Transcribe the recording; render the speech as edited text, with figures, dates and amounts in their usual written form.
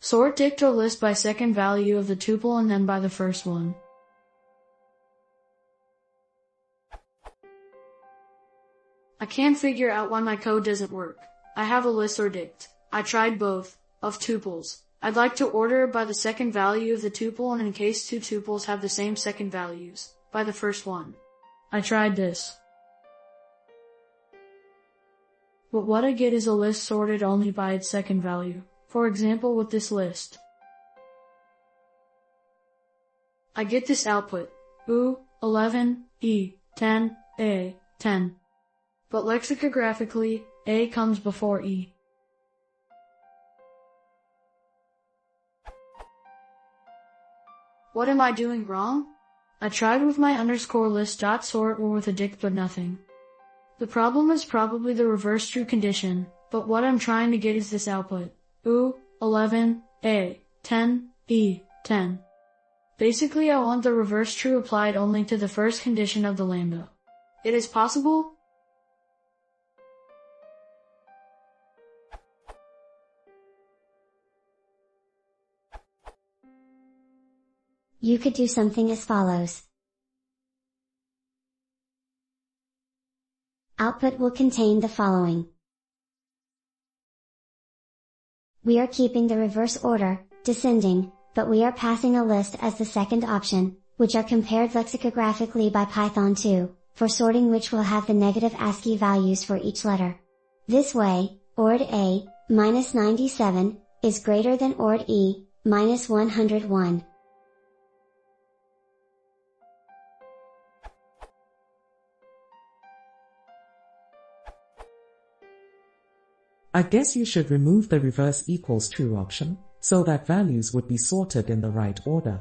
Sort dict or list by second value of the tuple and then by the first one. I can't figure out why my code doesn't work. I have a list or dict. I tried both, of tuples. I'd like to order by the second value of the tuple and in case two tuples have the same second values, by the first one. I tried this. But what I get is a list sorted only by its second value. For example, with this list, I get this output, U, 11, E, 10, A, 10. But lexicographically, A comes before E. What am I doing wrong? I tried with my underscore list.sort or with a dict but nothing. The problem is probably the reverse true condition, but what I'm trying to get is this output. U, 11, A, 10, E, 10. Basically I want the reverse true applied only to the first condition of the lambda. It is possible? You could do something as follows. Output will contain the following. We are keeping the reverse order, descending, but we are passing a list as the second option, which are compared lexicographically by Python 2, for sorting which will have the negative ASCII values for each letter. This way, ord A, minus 97, is greater than ord E, minus 101. I guess you should remove the reverse equals true option, so that values would be sorted in the right order.